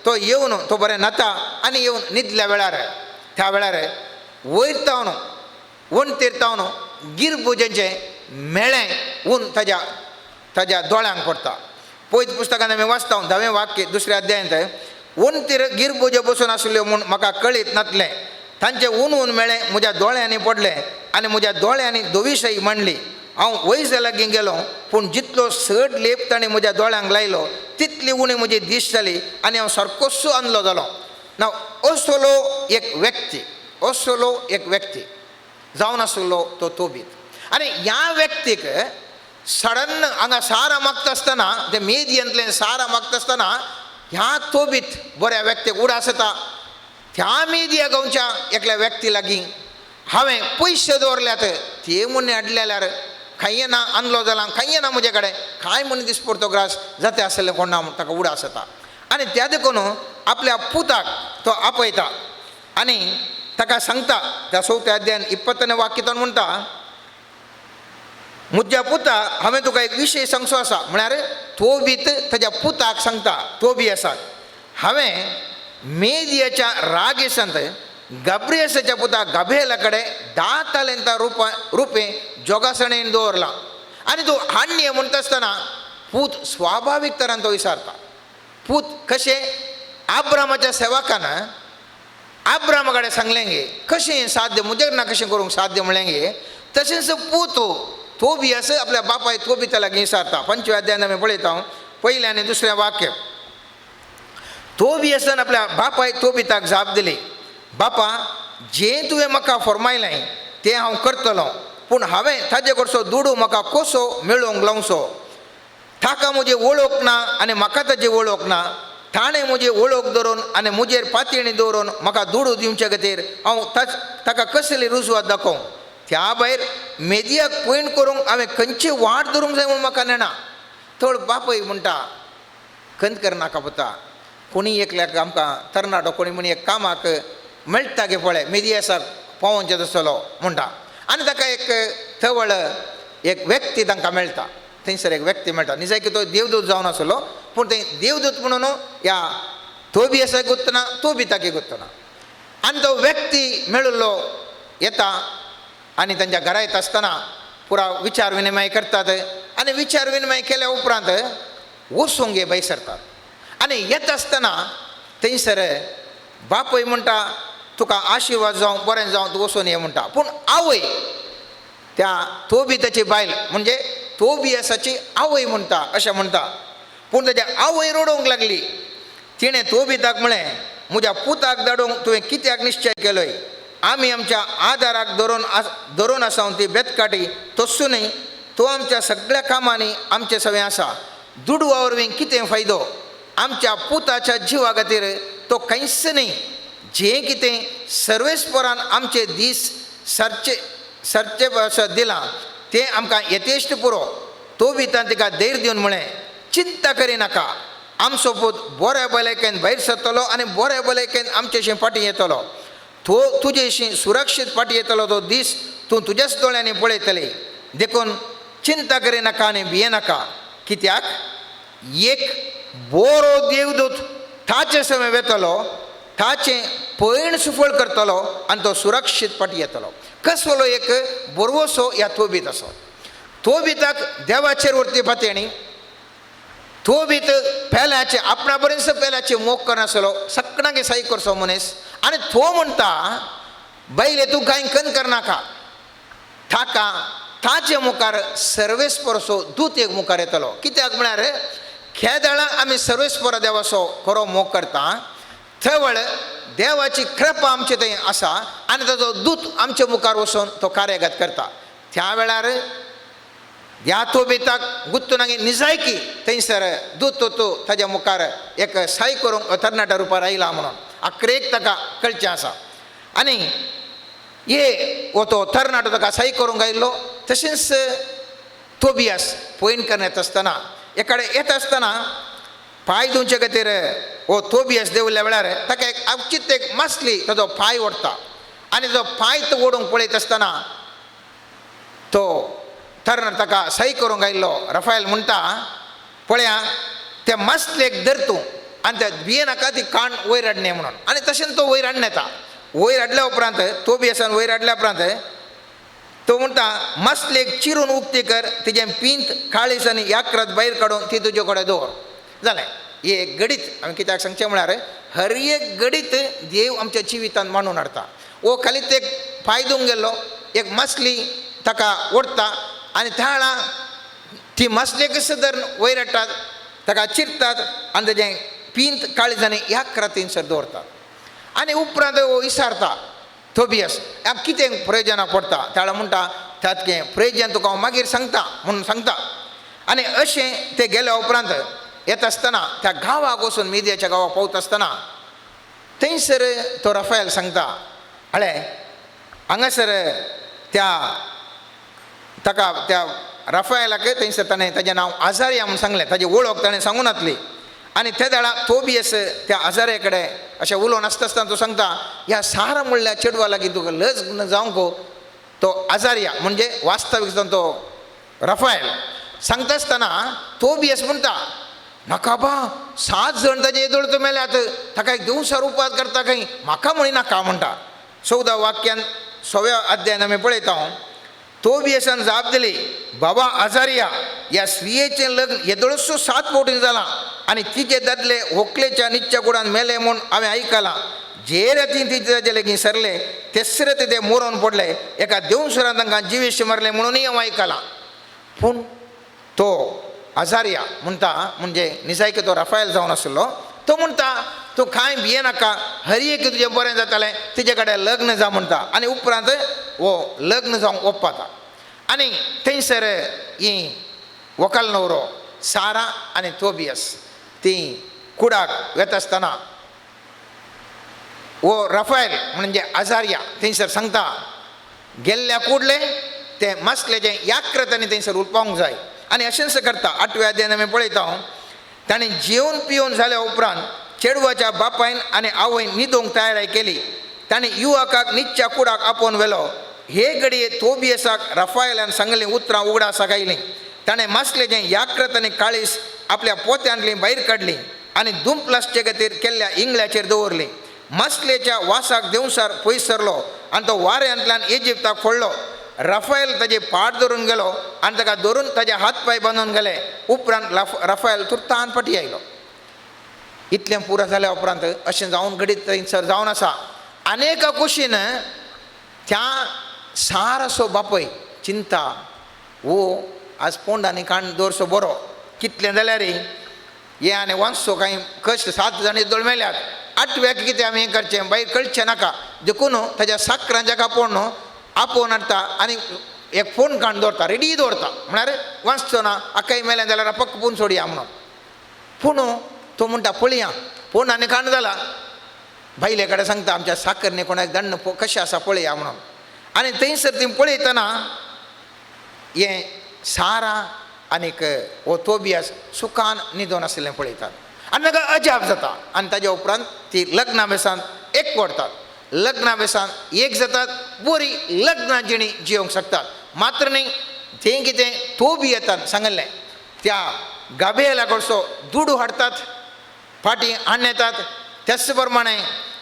तो येवन तो बरें न्हाता आनी येवन न्हिदल्या वेळार त्या वेळार वयर तावन वणटीर तावन गिरपुजेचें मेळें ऊन ताज्या दोळ्यांक पडटा पयत पुस्तकांत आमी वाचता 10वें वाक्य दुसऱ्या अध्यायांत वणटीर गिरपुजे बसून आसल्यो म्हूण म्हाका कळीत नासलें तांचें ऊन मेळें म्हज्या दोळ्यांनी पडलें आनी म्हज्या दोळ्यांनी दोविशायी मांडली हांव वयस लागीं गेलो पूण जितलो सड लेप ताणें म्हज्या दोळ्यांक लायलो तितली उणी म्हजी दिश जाली आनी हांव सारकोसो आंधळो जालो ना असलो एक व्यक्ती जावन आसलो तो तोबीत आनी ह्या व्यक्तीक सडन हांगा सारा मागता आसतना ते मेदयेंतल्यान सारा मागता आसतना ह्या तोबीत बऱ्या व्यक्तीक उडास येता त्या मेदिया गांवच्या एकल्या व्यक्ती लागीं हांवें पयशे दवरल्यात ते म्हणे हाडल्यार खाय ना आंधळो जाला खाय ना म्हजे कडेन कांय म्हण दिसपरतो ग्रास जाता आसलें कोण ना ताका उडास येता आनी त्या देखून आपल्या पुताक तो आपयता आनी ताका सांगता त्या 4थ्या अध्यायान 20वें वाक्यांत म्हणटा म्हज्या पुता हांवें तुका एक विशय सांगचो आसा म्हळ्यार तोबीत ताज्या पुताक सांगता तोबियासाक हांवें मेदियाच्या रागेसांत गब्रियसाच्या पुता गबेला कडेन 10 तालंतां रुपें जोगासणेन दवरलां आनी तूं हाडणी म्हणटा आसतना पूत स्वाभावीक तरान तो विचारता पूत कशें आब्रामाच्या सेवकान आब्रामा कडेन सांगलें गे कशें साध्य म्हजे ना कशें करूंक साध्य म्हणलें गे तशेंच पूत तोबियास आपल्या बापाय तोबिता लागीं विचारता 5व्या अध्यायान आमी पळयता पयलें आनी दुसरें वाक्य तोबियासान आपल्या बापाय तोबिताक जाप दिली बापा जें तुवें म्हाका फरमायलें तें हांव करतलों, पूण हांवें ताजे कडचो दुडू म्हाका कसो मेळोवंक लावचो. ताका म्हजी वळख ना आनी म्हाका ताजी वळख ना. ताणें म्हजी वळख धरून आनी म्हजेर पातयणी दवरून म्हाका दुडू दिवचे खातीर हांव ताका कसली रुजवात दाखोवं. त्या भायर मेदयाक पयण करूंक हांवें खंयची वाट धरूंक जाय म्हूण म्हाका नेना. थोड बापय म्हणटा खंत करनाका पुता, कोणी एकल्याक आमकां तरणाटो कोणी म्हणी एक कामाक मेळटा गे पळय मेदयासाक पावोवचें तसलो म्हणटा. आनी ताका एक थवळ एक व्यक्ती तांकां मेळटा. थंयसर एक व्यक्ती मेळटा. निजाय की तो देवदूत जावन आसलो, पूण थंय देवदूत म्हणून ह्या तोबियासाक गुत्तना तोबिताकय गुत्तना. आनी तो व्यक्ती मेळिल्लो येता आनी तांच्या घरा येता आसतना पुरा विचार विनिमय करतात. आनी विचार विनिमय केल्या उपरांत वचूंक हे भायर सरतात. आनी येता आसतना थंयसर बापय म्हणटा तुका आशिर्वाद जावं बरें जावं तूं वचून ये म्हणटा. पूण आवय त्या तोबिताची बायल म्हणजे तोबियासाची आवय म्हणटा अशें म्हणटा. पूण ताच्या आवय रडोवंक लागली. तिणें तोबिताक म्हळें म्हज्या पुताक धाडूंक तुवें कित्याक निश्चय केलोय. आमी आमच्या आदाराक धरून आसा ती बेतकाटी तसूनय तो आमच्या सगळ्या कामांनी आमचे सगळें आसा. दुडू वरवीं कितें फायदो. आमच्या पुताच्या जिवा खातीर तो कांयच न्ही. जें कितें सर्वेस्परान आमचे दीस सरचे दिलां तें आमकां यथेश्ट पुरो. तो भितर तिका धैर्य दिवन म्हळें चिंता करिनाका, आमचो पूत बऱ्या भलायकेन भायर सरतलो आनी बऱ्या भलायकेन आमचेशी फाटीं येतलो. तो तुजेशी सुरक्षीत फाटीं येतलो तो दीस तूं तुज्याच दोळ्यांनी पळयतली. देखून चिंता करिनाका आनी भियेनाका. कित्याक एक बरो देवदूत ताचे समें वेतलो, ताचें पयण सुफळ करतलो आनी तो सुरक्षीत फाटीं येतलो. कसलो एक बरवसो ह्या तोबीत आसो. तोबिताक देवाचेर व्हरती पातयणी. तोबीत पेल्याचे आपणा बरेंच पेल्याचे मोग करनासलो, सगळ्यांक साई करचो मनीस. आनी तो म्हणटा बैले तूं कांय कन करनाका. ताका ताचे मुखार सर्वेस्परसो दूत एक मुखार येतलो. कित्याक म्हळ्यार खेदाळा आमी सर्वेस्पर देवाचो खरो मोग करता, थवळ देवाची कृपा आमचे थंय आसा आनी ताजो दूत आमच्या मुखार वचून तो कार्यगत करता. त्या वेळार ह्या तोबिताक गुत्तुनागे निजायकी थंयसर दूत तो ताज्या मुखार एक साय करूंक तरणाट्या रुपार आयला म्हणून आख्रेक ताका कळचें आसा. आनी हे हो तो तरणाटो ताका साय करूंक आयिल्लो. तशेंच तोबियास पयण करन येता आसतना एकाडे येता आसतना पांय धुवचे खातीर हो तोबियास देवल्या वेळार ताका एक अवचित एक मासली ताजो पांय ओडटा. आनी तो पांय तो ओडूंक पळयत आसतना तो तरणाटो ताका सही करूंक आयिल्लो रफायल म्हणटा पळया त्या मासलेक धर तूं आनी त्या भियेनाका ती काण वयर हाडणे म्हणून. आनी तशें तो वयर हाडून येता. वयर हाडल्या उपरांत तोबियासान वयर हाडल्या उपरांत तो म्हणटा मासलेक चिरून उक्ती कर, तिजें पिंत काळीस आनी याक्रत भायर काडून ती तुजे कडेन दवर. जालें. ही एक गडीत आमी कित्याक सांगचें म्हळ्यार हर एक गडीत देव आमच्या जिवितांत मांडून हाडटा. वो खालीच एक पांय धुवंक गेल्लो, एक मासली ताका ओडटा आनी त्या वेळा ती मासले कशें धरून वयर हाडटात, ताका चिरतात आनी तेजें पिंत काळीज आनी याक्रत थंयसर दवरतात. आनी उपरांत वो विचारता तोबियास कितें प्रयोजना पडटा. त्या वेळार म्हणटा तातकें प्रयोजन तुका हांव मागीर सांगता म्हणून सांगता. आनी अशें ते गेल्या उपरांत येता आसतना त्या गांवाक वचून मेदयाच्या गांवाक पावता आसतना थंयसर तो रफायल सांगता हळे हांगासर ताका त्या रफायलाक थंयसर ताणें ताजें नांव आजारिया म्हूण सांगलें, ताजी वळख ताणें सांगून नासली. आनी त्या वेळा तोबियास त्या आजाऱ्या कडेन अशें उलोवन आसता आसतना तो सांगता ह्या सारा म्हणल्या चेडवा लागीं तुका लग्न जावंक तो आजारिया म्हणजे वास्तवीक जावन तो रफायल सांगता आसतना तोबियास म्हणटा नाका बा 7 जण ताजे येदोळ मेल्यात, ताका एक दिवसार उपास करता खंय म्हाका म्हणी नाका म्हणटा. 14 वाक्यान 6व्या अध्यायान आमी पळयता तोबियासान जाप दिली बाबा आजारिया ह्या स्त्रियेचें लग्न येदोळसो 7 फावटीं जालां आनी तिचे दादले व्हंकलेच्या न्हिदच्या कुडान मेले म्हूण हांवें आयकलां. जे रातीं तिचे ताजे लेगीत सरले तेच राती ते मरोवन पडले, एका देवसरान तांकां जिवीश मारले म्हणूनय हांव आयकलां. पूण तो आजारिया म्हणटा म्हणजे निजायकी तो रफायल जावन आसलो तो म्हणटा तूं कांय भिये नाका हरयेक तुजें बरें जातालें तिजे कडेन लग्न जा म्हणटा आनी उपरांत वो लग्न जावंक ओप्पाता आनी थंयसर ही व्हंकल न्हवरो सारा आनी तोबियस ती कुडाक वता आसतना वो रफायल म्हणजे आजारिया थंयसर सांगता गेल्ल्या कुडले ते मसलेचें याक्रतांनी थंयसर उलपावंक जाय आनी अशेंच करता 8व्या अध्यायान आमी पळयता ताणें जेवन पिवन जाल्या उपरांत चेडवाच्या बापायन आनी आवयन न्हिदोवंक तयारी केली ताणें युवकाक न्हिदच्या कुडाक आपोवन व्हेलो हे घडये तोबियसाक रफायलान सांगलें उतरां उगडा सागायलीं ताणें मसलेचें याक्रत आनी काळीस आपल्या पोत्यांतली भायर काडली आनी दुंपलासचे खातीर केल्ल्या इंगळ्याचेर दवरली मसलेच्या वासाक देंवसार पयस सरलो आनी तो वाऱ्यांतल्यान इजिप्ताक फोडलो रफायल ताजे पाट धरून गेलो आनी ताका धरून ताजे हात पांय बांदून गेले उपरांत रफायल तुर्तान फाटी आयलो इतलें पुरो जाल्या उपरांत अशें जावन घडीत थंयसर जावन आसा अनेका कुशीन त्या सारसो बापय चिंता वो आज पोंडांनी काण दवरसो बरो कितलें जाल्यार हे आनी वंसो कांय कश्ट 7 जाण इदोळ मेल्यात 8व्याक कितें आमी हें करचें भायर कळचें नाका देखून ताज्या साकरांच्या कापोवन आपोवन हाडटा आनी एक फोन काण दवरता रेडी दवरता म्हळ्यार वाचचो ना आकाय मेलें जाल्यार पक्क पूण सोडया म्हणून पूण तो म्हणटा पळया फोन आनी काण जाला भायले कडेन सांगता आमच्या साकरने कोणाक दंड कशें आसा पळया म्हणून आनी थंयसर ती पळयतना हें सारा आनीक वो तोबियास सुखान न्हिदोन आशिल्लें पळयतात आनी ताका अजाप जाता आनी ताज्या उपरांत ती लग्ना बेसान एक पडटात लग्ना बेसान एक जातात बरी लग्ना जिणी जियोंक शकतात मात्र न्ही थंय कितें तोबियेतान सांगलें त्या गाबेला कडसो दुडू हाडटात फाटीं हाडून येतात त्याच प्रमाणे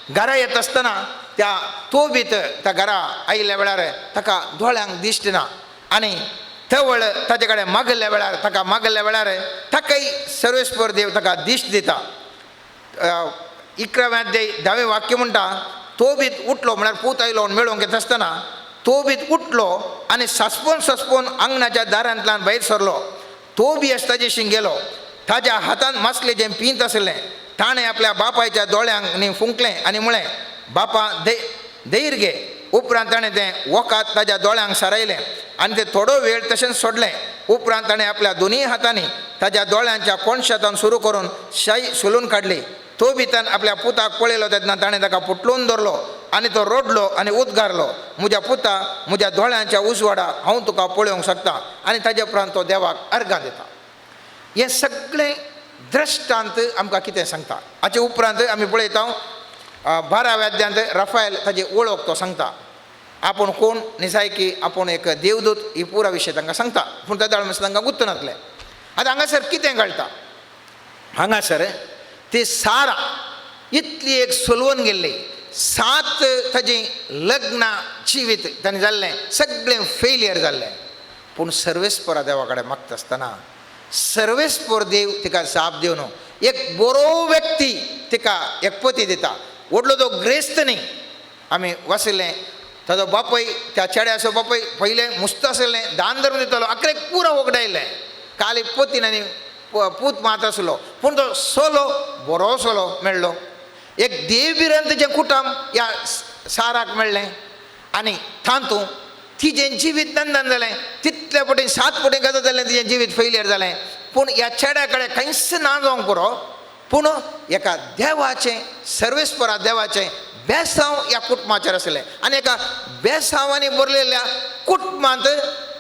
घरा येत आसतना त्या तोबीत त्या घरा आयिल्ल्या वेळार ताका दोळ्यांक दिश्ट ना आनी थवळ ताजे कडेन मागल्या वेळार ताका मागल्या वेळार ताकाय सर्वेस्पर देव ताका दिश्ट दिता 11व्या अध्याय 10वें वाक्य म्हणटा तोबीत उठलो म्हळ्यार पूत आयलो मेळोवंक येता आसतना तोबीत उठलो आनी सस्पोन आंगणाच्या दारांतल्यान भायर सरलो तोबियास ताजेशी गेलो ताज्या हातांत मसलेचें पींत आसलें ताणें आपल्या बापायच्या दोळ्यांक फुंकलें आनी म्हळें बापा धैर्य घे उपरांत ताणें तें वोकात ताज्या दोळ्यांक सारयलें आनी तें थोडो वेळ तशेंच सोडलें उपरांत ताणें आपल्या दोनूय हातांनी ताज्या दोळ्यांच्या कोणशातान सुरू करून शाई सोलून काडली तोबितान आपल्या पुताक पळयलो तेन्ना ताणें ताका पुटलून धरलो आनी तो रडलो आनी उद्गारलो म्हज्या पुता म्हज्या दोळ्यांच्या उजवाडा हांव तुका पळोवंक शकता आनी ताजे उपरांत तो देवाक अर्गां दिता हें सगळें दृश्टांत आमकां कितें सांगता हाचे उपरांत आमी पळयता 12व्या अध्यायांत रफायल ताजी वळख तो सांगता आपूण कोण निसायकी आपूण एक देवदूत ही पुरा विशय तांकां सांगता पूण त्या दाळ तांकां गुत्त नासलें आतां हांगासर कितें कळटा हांगासर ती सारा इतली एक सोलवून गेल्ली 7 ताजी लग्ना जिवीत ताणें जाल्लें सगळें फेलियर जाल्लें पूण सर्वेस्परा देवा कडेन मागता आसतना सर्वेस्पर देव तिका जाप दिवन एक बरो व्यक्ती तिका एक पती दिता व्हडलो तो ग्रेस्त न्ही आमी वाचिल्लें ताजो बापय त्या चेड्याचो बापय पयलें मुस्त आसलें दान धरून दितालो आख्रेक पुरो वगडायलें काली पतीन आनी पूत मात आसलो पूण तो सोलो बरो सोलो मेळ्ळो एक देवबिरांतचें कुटुंब ह्या साराक मेळ्ळें आनी तातूंत तिजें जिवीत नंदन जालें तितले पटीन 7 पटीन गजा जालें तिजें जिवीत फेलियर जालें पूण ह्या चेड्या कडेन कांयच ना जावंक पुरो पूण एका देवाचें सर्वेस्परा देवाचें बेसांव ह्या कुटुंबाचेर आसलें आनी एका बेसांवांनी भरलेल्या कुटुंबांत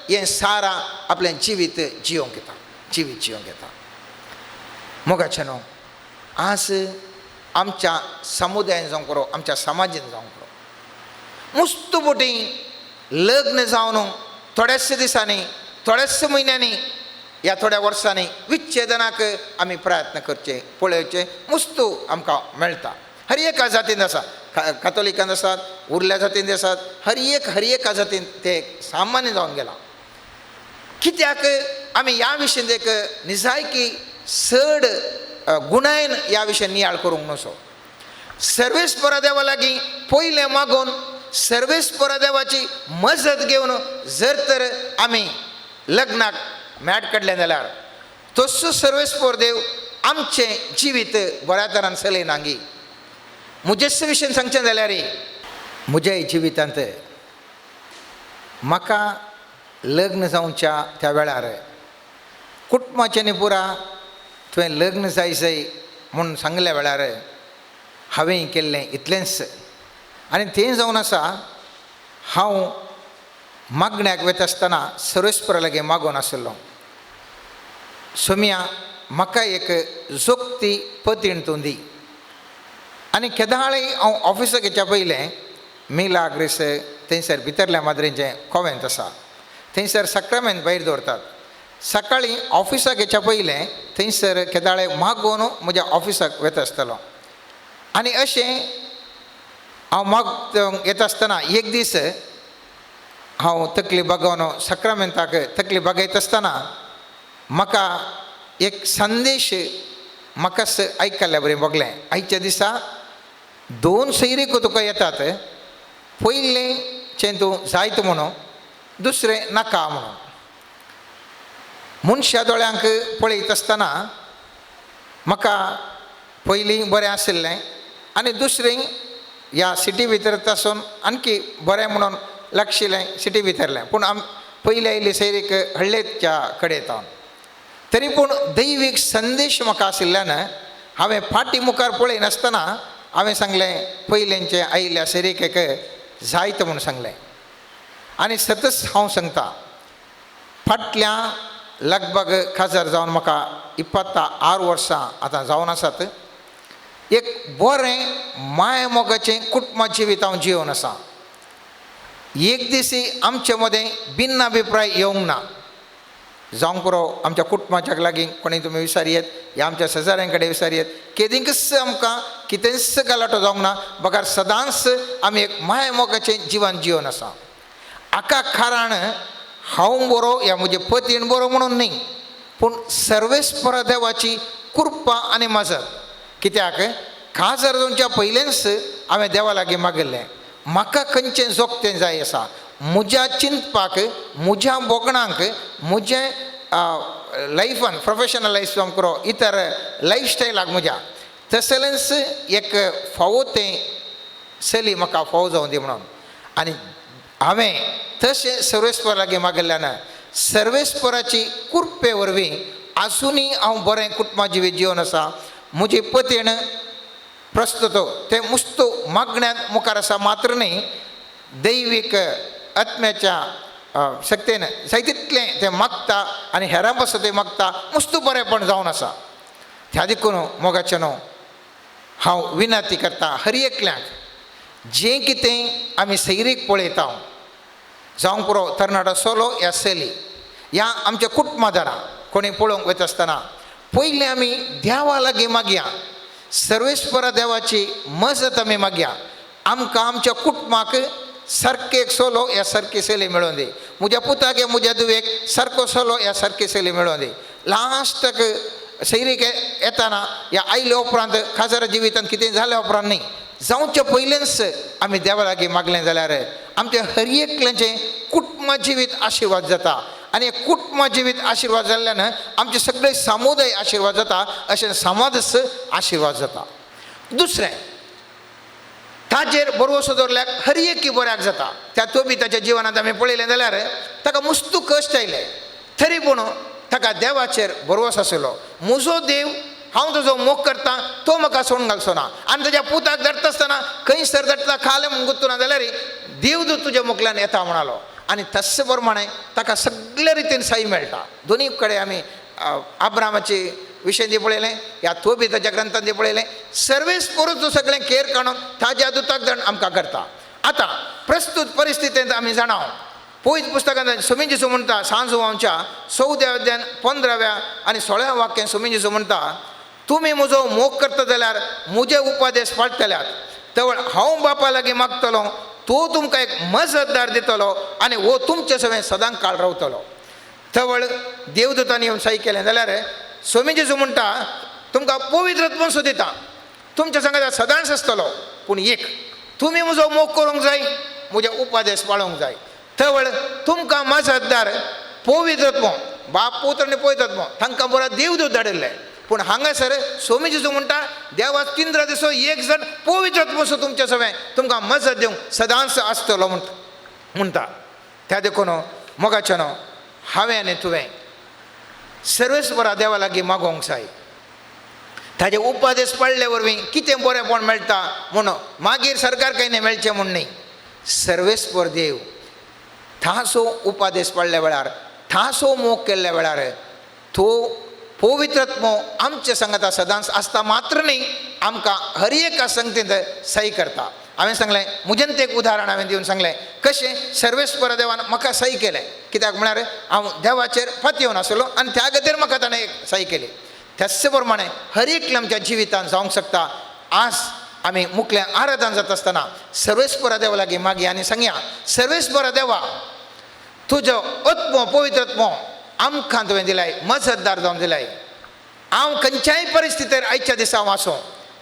हें सारा आपलें जिवीत जियोंक येता मोगाचें न्हू आज आमच्या समुदायान जावंक पुरो आमच्या समाजान जावंक पुरो मस्त पटीन लग्न जावन थोड्याच दिसांनी थोड्याच म्हयन्यांनी ह्या थोड्या वर्सांनी विच्छेदनाक आमी प्रयत्न करचे पळोवचे मस्त आमकां मेळटा हर एका जातीन आसा कातोलिकान आसात उरल्या जातीन आसात हर एका जातीन ते सामान्य जावन गेला कित्याक आमी ह्या विशयी एक निजायकी चड गुणायन ह्या विशयी नियाळ करूंक नसो सर्वेस्परा देवा लागीं पयलें मागून सर्वेस्परा देवाची मजत घेवन जर तर आमी लग्नाक मॅट काडलें जाल्यार तसो सर्वेस्पर देव आमचें जिवीत बऱ्या तरान चलयनांगी मुजेच विशयी सांगचें जाल्यार म्हज्या जिवितांत म्हाका लग्न जावच्या त्या वेळार कुटुंबाचें न्ही पुरा तुवें लग्न जाय म्हणून सांगल्या वेळार हांवें केल्लें इतलेंच. आनी तें जावन आसा हांव मागण्याक वता आसतना सर्वेस्परा लागीं मागून आसलो, सोम्या म्हाका एक जोगती पतीण तूं दी. आनी केदाळी हांव ऑफिसाक येच्या पयलें मिलाग्रेस थंयसर भितरल्या माद्रेचें कॉवेंत आसा, थंयसर सक्रामेंत भायर दवरतात. सकाळीं ऑफिसाक येच्या पयलें थंयसर केदाळे मागून म्हज्या ऑफिसाक वता आसतलो. आनी अशें हांव माग येता आसतना एक दीस हांव तकली बागोवन सक्रामेंताक तकली बागयत आसतना म्हाका एक संदेश म्हाकाच आयकल्ल्या बरें बगलें. आयच्या दिसा 2 सैरीक तुका येतात, पयलेंचें तूं जायत म्हणून, दुसरें नाका म्हणून. मनशा दोळ्यांक पळयत आसतना म्हाका पयलीं बरें आशिल्लें आनी दुसरें ह्या सिटी भितर आसून आणकी बरें म्हणून लागशिल्लें सिटी भितरलें. पूण पयली आयिल्ली सैरीक हळ्ळेच्या कडेन. तरी पूण दैवीक संदेश म्हाका आशिल्ल्यान हांवें फाटीं मुखार पळयनासतना हांवें सांगलें पयलेंचे आयिल्ल्या सैरीकेक जायत म्हूण सांगलें. आनी सतत हांव सांगता, फाटल्या लगभग खासदार जावन म्हाका 26 वर्सां आतां जावन आसात. एक बरें माय मोगाचें कुटुंबाचें जिवीत हांव जिवन आसा. एक दिसी आमचे मदें भिन्न अभिप्राय येवंक ना. जावंक पुरो आमच्या कुटुंबाच्याक लागीं कोणी तुमी विचारयेत, ह्या आमच्या शेजाऱ्यां कडेन विचारयेत, केदींकच आमकां कितेंच गलाटो जावंक ना. बगार सदांच आमी एक माय मोगाचें जिवन जिवन आसा. हाका कारण हांव बरो या म्हजे पतीन बरो म्हणून न्ही, पूण सर्वेस्परा देवाची कृपा आनी मजत. कित्याक खासदार जावच्या पयलेंच हांवें देवा लागीं मागिल्लें म्हाका खंयचें जोगतें जाय आसा. म्हज्या चिंतपाक, म्हज्या बोगणांक, म्हजें लायफान प्रोफेशनल लायफ जावं करो इतर लायफस्टायलाक म्हज्या तसलेंच एक फावो तें चली म्हाका फावो जावं दी म्हणून. आनी हांवें तशें सर्वेस्परा लागीं मागिल्ल्यान सर्वेस्पराची कृपे वरवीं आजुनूय हांव बरें कुटुंबा जिवीत जिवन आसा. म्हजी पतीण प्रस्तुत तें मुस्तू मागण्यान मुखार आसा, मात्र न्ही दैवीक आत्म्याच्या शक्तीन जाय तितलें तें मागता आनी हेरां पासून तें मागता, मुस्तू बरेंपण जावन आसा. त्या देखून मोगाचें न्हू हांव विनंती करता हर एकल्याक, जें कितें आमी सैरीक पळयता जावंक पुरो तरणाटो चलो या चली या आमच्या कुटुंबादारां कोणी पळोवंक वता आसतना पयलीं आमी देवा लागीं मागया, सर्वेस्परा देवाची मजत आमी मागया. आमकां आमच्या कुटुंबाक सारके एक चलो या सारकी चली मेळोवन दी. म्हज्या पुताक या म्हज्या धुवेक सारको चलो या सारकी चली मेळोवन दी. लास्टाक सैरीक येताना या आयल्या उपरांत खासदारा जिवितांत कितें जाल्या उपरांत न्ही, जावच्या पयलेंच आमी देवा लागीं मागलें जाल्यार आमचें हर एकल्याचें कुटुंबा जिवीत आशिर्वाद जाता. आनी कुटुंबा जिवीत आशिर्वाद जाल्ल्यान आमचे सगळे समुदाय आशिर्वाद जाता, अशें समाजच आशिर्वाद जाता. दुसरें ताजेर भरवोसो दवरल्याक हर एक बऱ्याक जाता. त्या तो बी ताच्या जिवनांत आमी पळयलें जाल्यार ताका मस्तू कश्ट आयले, तरी पूण ताका देवाचेर भरवोस आसलो. म्हजो देव, हांव तुजो मोग करतां, तो म्हाका सोडून घालचो ना. आनी ताच्या पुताक धरता आसतना खंयसर धरता खाले म्हूण गुंतूं ना जाल्यार देवदूत तुज्या मुखल्यान येता म्हणालो. आनी तशे प्रमाणे ताका सगळे रितीन साई मेळटा. दोनी कडेन आमी अब्रामाची विशय दी पळयलें, ह्या तो बी ताच्या ग्रंथांत दी पळयलें. सर्वेस्परूच सगळें केर काडून ताज्या दुताक धरून आमकां करता. आतां प्रस्तुत परिस्थितींत आमी जाणाव पयत पुस्तकांत स्वामी जेजू म्हणटा सांजवांच्या 14व्या अध्यायान 15व्या आनी 16व्या वाक्यान स्वामी जेजू म्हणटा, तुमी म्हजो मोग करता जाल्यार म्हजे उपादेश पाळटल्यात, तवळ हांव बापा लागीं मागतलो, तो तुमकां एक मजतदार दितलो आनी वो तुमचे सवें सदां काळ रावतलो. तवळ देवदूतांनी येवन सही केलें जाल्यार स्वामी जेजू म्हणटा तुमकां पवित्र आत्मा सो दिता, तुमच्या संगत सदांच आसतलो. पूण एक, तुमी म्हजो मोग करूंक जाय, म्हजे उपादेश पाळोवंक जाय. तवळ तुमकां मजतदार पवित्र आत्मा, बाप पुत्र आनी पवित्र आत्मा तांकां बरो देवदूत धाडिल्ले. पूण हांगासर स्वामी जेजू म्हणटा देवा 3 दिसो एक जण पवित्र आत्मो तुमच्या सवय तुमकां मजत दिवंक सदांच आसतलो म्हणटा त्या देखून मोगाच्यान हांवें आनी तुवें सर्वेस्परा देवा लागीं मागोवंक जाय ताजे उपादेश पडले वरवीं कितें बरेंपण मेळटा म्हूण मागीर सरकार काही नाही मेळचें म्हूण न्ही सर्वेस्पर देव थासो उपादेश पडल्या वेळार थासो मोग केल्ल्या वेळार तो पवित्रत्मो आमच्या संगता सदांच आसता मात्र न्ही आमकां हर एका संगतींत सही करता हांवें सांगलें म्हजें एक उदाहरण हांवें दिवन सांगलें कशें सर्वेस्पर देवान म्हाका सही केलें कित्याक म्हळ्यार हांव देवाचेर फाटी येवन आसलो आनी त्या खातीर म्हाका ताणें एक सही केली त्याच प्रमाणे हर एक आमच्या जिवितांत जावंक शकता आज आमी मुखलें आराधन जाता आसतना सर्वेस्परा देवा लागीं मागया आनी सांगया सर्वेस्परा देवा तुजो आत्मो पवित्रत्मो आमकां तुवें दिलाय मजतदार जावन दिलाय हांव खंयच्याय परिस्थितीर आयच्या दिसा वाचूं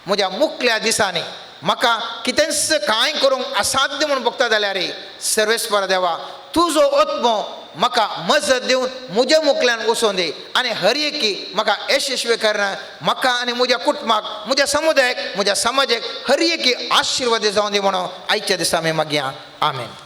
म्हज्या मुखल्या दिसांनी म्हाका कितेंच कांय करूंक असाध्य म्हणून बगता जाल्यार सर्वेस्परा देवा तुजो आत्मो म्हाका मजत दिवन म्हज्या मुखल्यान वचोवन दी आनी हर एकी म्हाका यशस्वी करना म्हाका आनी म्हज्या कुटुंबाक म्हज्या समुदायाक म्हज्या समाजाक हर एकी आशिर्वादी जावन दी म्हणून आयच्या दिसा आमी मागया आमेन.